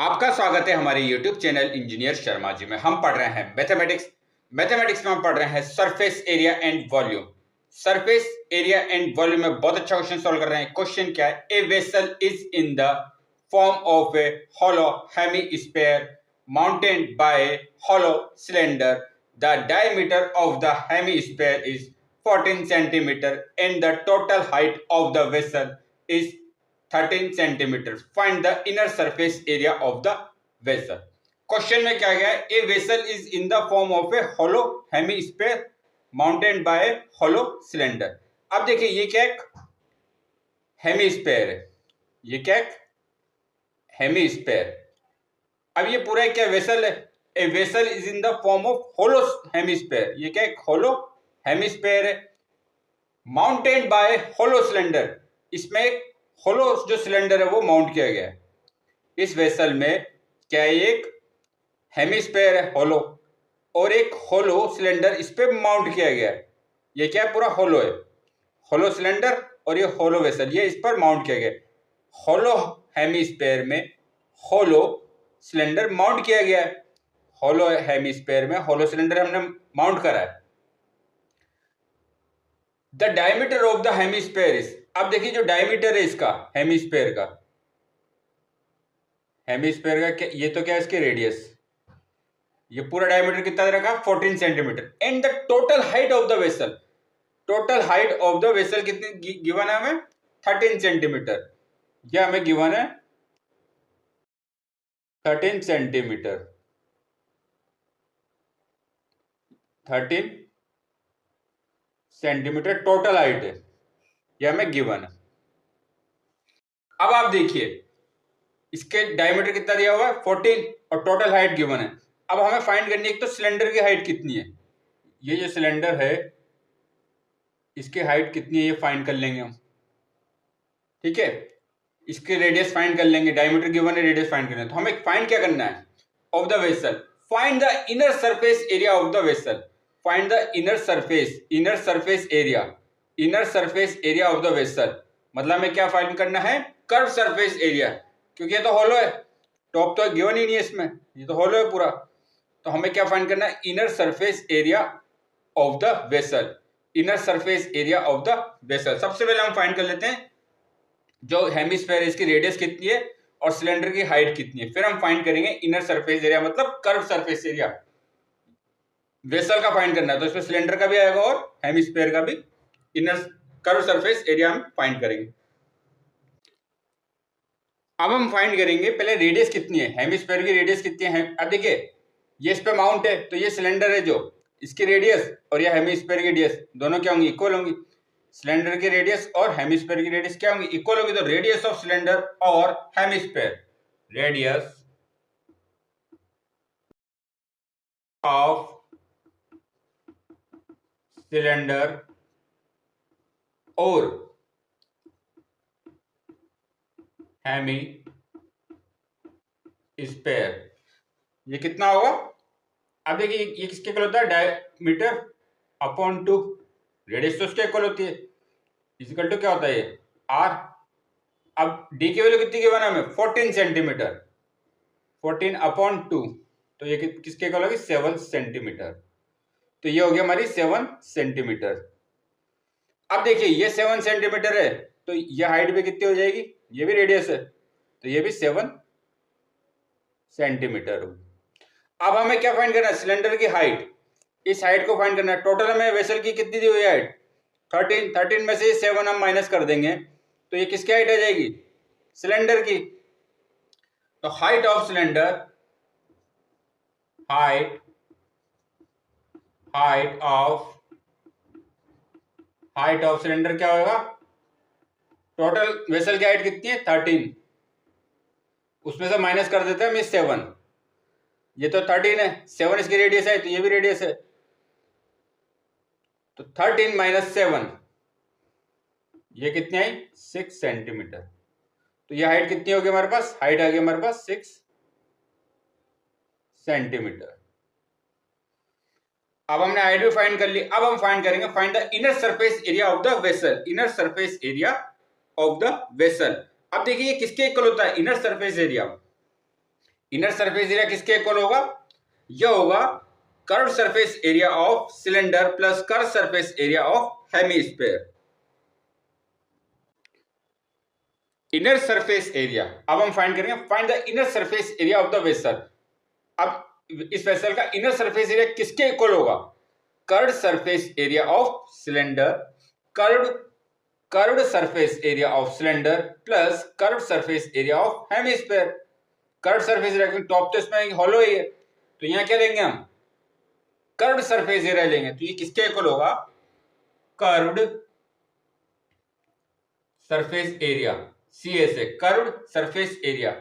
आपका स्वागत है हमारे YouTube channel engineer Sharma ji में। हम पढ़ रहे हैं मैथमेटिक्स में हम पढ़ रहे हैं surface area and volume. Surface area and volume में बहुत अच्छा क्वेश्चन सॉल्व कर रहे हैं। क्वेश्चन क्या है? A vessel is in the form of A hollow hemisphere mounted by a hollow cylinder. The diameter of the hemisphere is 14 centimeter and the total height of the vessel is 13 centimeters. Find the inner surface area of the vessel. Question में क्या गया है? A vessel is in the form of A hollow hemisphere mounted by a hollow cylinder. अब देखिए ये क्या है? Hemisphere है। ये क्या है? हेमिस्फेयर। अब ये पूरा क्या वेसल है? A vessel is in the form of hollow hemisphere. ये क्या है? होलो हेमिस्फेयर है माउंटेड बाय होलो सिलेंडर। इसमें एक होलो जो सिलेंडर है वो माउंट किया गया है। इस वेसल में क्या है? एक हेमिस्फेयर है होलो और एक होलो सिलेंडर इस पे माउंट किया गया है। ये क्या है? पूरा होलो है, होलो सिलेंडर और ये होलो वेसल, ये इस पर माउंट किया गया है। होलो हेमिस्फेयर में होलो सिलेंडर माउंट किया गया है। होलो हेमिस्फेयर में होलो सिलेंडर हमने माउंट करा है। The diameter of the hemisphere is, अब देखिए जो डायमीटर है इसका हेमिस्फेयर का ये तो क्या है? इसके रेडियस, ये पूरा डायमीटर कितना दे रखा? 14 centimetre. And the total height of the vessel, total height of the vessel कितनी गिवन है हमें? 13 सेंटीमीटर। यह हमें गिवन है 13 सेंटीमीटर। 13 सेंटीमीटर टोटल हाइट है, यह हमें गिवन है। अब आप देखिए इसके डायमीटर कितना दिया हुआ है? 14 और टोटल हाइट गिवन है। अब हमें फाइंड करनी है एक तो सिलेंडर की हाइट कितनी है। ये जो सिलेंडर है इसकी हाइट कितनी है ये फाइंड कर लेंगे हम, ठीक है। इसके रेडियस फाइंड कर लेंगे, डायमीटर गिवन है, रेडियस फाइंड करना है। तो हमें फाइंड क्या करना है? Of the vessel. Find the inner surface area of the vessel. Find the inner surface area of the vessel. मतलब हमें क्या फाइंड करना है? कर्व सरफेस एरिया, क्योंकि ये तो होलो है, टॉप तो गिवन ही नहीं है इसमें, ये तो होलो है पूरा। तो हमें क्या फाइंड करना है? Inner surface area of the vessel. Inner surface area of the vessel. सबसे पहले हम फाइंड कर लेते हैं जो हेमिस्फेयर है इसकी रेडियस कितनी है और सिलेंडर की हाइट कितनी है। फिर हम फाइंड करेंगे इनर सरफेस एरिया, मतलब कर्व सरफेस एरिया। वेसल का फाइंड करना है तो इसमें सिलेंडर का भी आएगा और हेमिस्फेयर का भी। इनर कर्व सरफेस एरिया हम फाइंड करेंगे। अब हम फाइंड करेंगे पहले रेडियस कितनी है, हेमिस्फेयर की रेडियस कितनी है। अब देखिए ये इस पे माउंट है तो ये सिलेंडर है जो, इसकी रेडियस और ये हेमिस्फेयर की रेडियस दोनों क्या होंगी? इक्वल होंगी। सिलेंडर की रेडियस और हेमिस्फेयर की रेडियस क्या होंगी? इक्वल होंगी। तो रेडियस ऑफ सिलेंडर और हेमिस्फेयर, रेडियस ऑफ सिलेंडर और हेमिस्फेयर ये कितना होगा? अब देखिए ये किसके इक्वल होता है? Diameter upon 2। रेडियस तो उसके इक्वल होती है। इक्वल टू क्या होता है? ये आर। अब डी की वैल्यू कितनी गिवन है हमें? 14 सेंटीमीटर। 14 अपॉन 2 तो ये किसके इक्वल होगी? 7 सेंटीमीटर। तो ये हो गया हमारी 7 सेंटीमीटर। अब देखिए ये 7 सेंटीमीटर है तो ये हाइट भी कितनी हो जाएगी? ये भी रेडियस है तो ये भी 7 सेंटीमीटर होगी। अब हमें क्या फाइंड करना है? सिलेंडर की हाइट। इस हाइट को फाइंड करना है। टोटल हमें वेसल की कितनी दी हुई हाइट? 13 में से 7 हम माइनस कर देंगे तो ये किसकी हाइट आ जाएगी? सिलेंडर की। तो height of cylinder, height of cylinder क्या होगा? टोटल वेसल की हाइट कितनी है? 13, उसमें से माइनस कर देते हैं हम 7। ये तो 13 है, 7 इसकी रेडियस है तो ये भी रेडियस है। तो 13 माइनस 7 ये कितनी आई? 6 सेंटीमीटर। तो ये हाइट कितनी होगी हमारे पास? हाइट आ गई हमारे पास 6 सेंटीमीटर। अब हमने हाइट भी फाइंड कर ली। अब हम फाइंड करेंगे find the inner surface area of the vessel. Inner surface area of the vessel. अब देखिए ये किसके इक्वल होता है? Inner surface area inner surface area किसके इक्वल होगा? यह होगा curve surface area of cylinder plus curve surface area of hemisphere. Inner surface area, अब हम फाइंड करेंगे, find the inner surface area of the vessel. अब इस वेसल का इनर सरफेस एरिया किसके इक्वल होगा? Curved surface area of cylinder, curved surface area of cylinder plus curved surface area of hemisphere. Curved surface area, top तो इसमें hollow ही है, तो यहां क्या लेंगे हम? कर्व्ड सरफेस एरिया लेंगे। तो ये किसके इक्वल होगा? Curved surface area, CSA, curved surface area,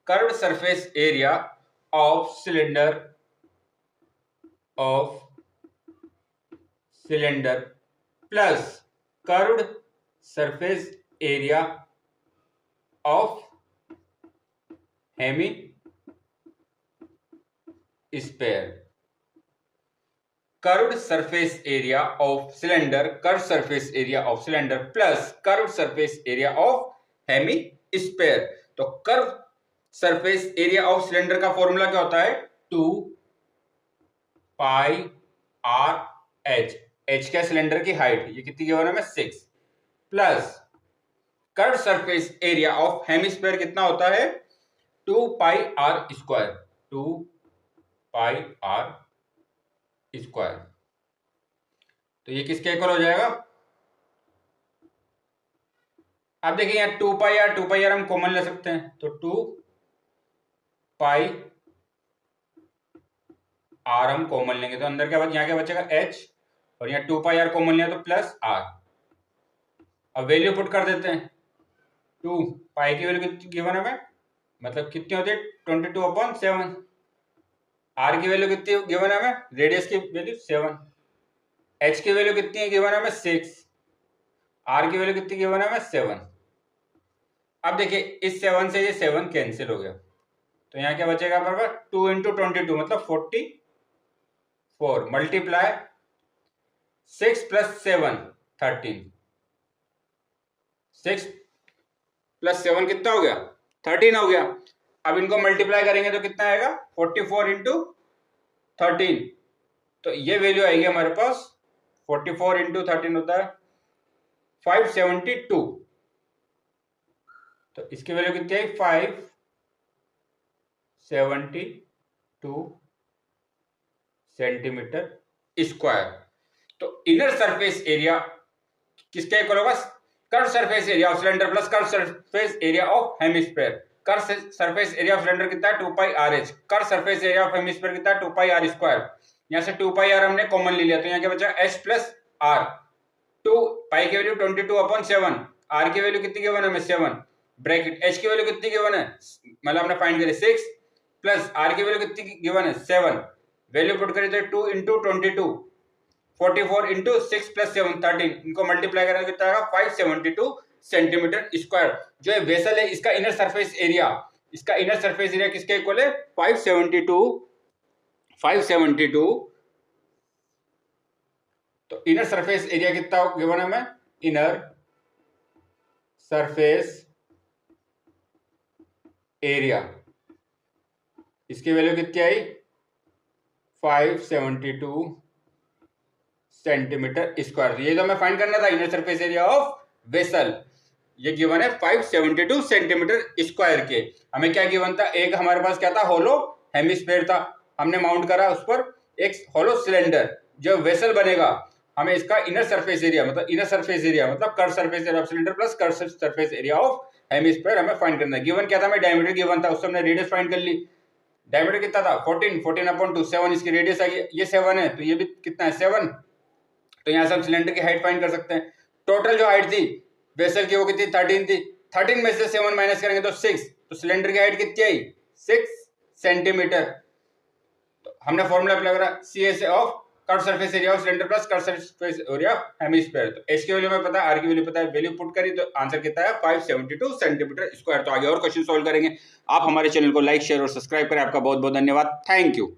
curved surface area of cylinder plus curved surface area of hemisphere. Curved surface area of cylinder, curved surface area of cylinder plus curved surface area of hemisphere. तो curve surface area of cylinder का formula क्या होता है? 2 pi r h, h क्या cylinder की height, ये कितनी given है हमें? 6, plus curve surface area of hemisphere कितना होता है? 2 pi r square, 2 pi r square. तो ये किसके इक्वल हो जाएगा? अब देखिए यहाँ 2 पाई आर हम कॉमन ले सकते हैं, तो 2 पाई आर हम कॉमन लेंगे तो अंदर क्या बचेगा? यहाँ क्या बचेगा? h, और यहाँ 2 पाई आर कॉमन लिया तो प्लस आर। अब वैल्यू पुट कर देते हैं। 2 पाई की वैल्यू कितनी गिवन है हमें? मतलब कितनी होती है? 22/7। आर की वैल्यू कितनी गिवन है हमें? रेडियस की वैल्यू 7। h की वैल्यू कितनी है गिवन है हमें? 6। आर की वैल्यू कितनी गिवन है हमें? 7। अब देखिए इस 7 से ये 7 कैंसिल हो गया, तो यहाँ क्या बचेगा बराबर? 2 × 22 मतलब 44 मल्टीप्लाई 6 + 7 13। 6 + 7 कितना हो गया? 13 हो गया। अब इनको मल्टीप्लाई करेंगे तो कितना आएगा? 44 × 13। तो ये वैल्यू आएगी हमारे पास 44 × 13 होता है 572। तो इसकी वैल्यू कितनी आई? 572 सेंटीमीटर स्क्वायर। तो इनर सरफेस एरिया किसके इक्वल होगा? Curve surface area of cylinder plus curve surface area of hemisphere. Curve surface area of cylinder कितना है? 2 pi r h. Curve surface area of hemisphere कितना है? 2 pi r square. यहाँ से 2 pi are हमने common ले लिया, तो यहाँ क्या बचा? h + r। 2 पाई की वैल्यू 22/7, r की वैल्यू कितनी गिवन है हमें? 7, ब्रैकेट h की वैल्यू कितनी गिवन है? मतलब हमने फाइंड करी 6, प्लस r की वैल्यू कितनी गिवन है? 7। वैल्यू पुट करें तो 2 × 22, 44 × 6 + 7 13। इनको मल्टीप्लाई करेंगे कितना आएगा? 572 सेंटीमीटर स्क्वायर। जो है वेसल है इसका इनर सरफेस एरिया, इसका इनर सरफेस एरिया किसके इक्वल है? 572। तो इनर सरफेस एरिया कितना गिवन है हमें? इनर सरफेस एरिया, इसकी वैल्यू कितनी आई? 572 सेंटीमीटर स्क्वायर। ये तो हमें फाइंड करना था inner surface area of vessel. ये गिवन है 572 सेंटीमीटर स्क्वायर के। हमें क्या गिवन था? एक हमारे पास क्या था? होलो हेमिस्फीयर था, हमने माउंट करा उस पर एक होलो सिलेंडर। जो वेसल बनेगा हमें इसका इनर सरफेस एरिया मतलब curve surface area of cylinder plus curve surface area of hemisphere हमें फाइंड करना है। गिवन क्या था? हमें डायमीटर गिवन था, उससे हमने रेडियस फाइंड कर ली। डायमीटर कितना था? 14/2, 7 इसकी रेडियस आ गई। ये 7 है तो ये भी कितना है? 7। तो यहाँ से हम सिलेंडर की हाइट फाइंड कर सकते हैं। टोटल जो हाइट थी वेसल की वो कितनी? 13 थी। 13 में से 7 माइनस करेंगे तो 6। तो सिलेंडर की हाइट कितनी आई? 6 सेंटीमीटर। तो हमने फॉर्मूला अप्लाई करा CSA of curve surface area of cylinder plus curve surface area of hemisphere. तो h की वैल्यू हमें पता है, r की वैल्यू पता है, वैल्यू पुट करी तो आंसर कितना है? 572 सेंटीमीटर स्क्वायर। तो आगे और क्वेश्चन सॉल्व करेंगे। आप हमारे चैनल को लाइक, शेयर और सब्सक्राइब करें। आपका बहुत बहुत धन्यवाद। Thank you.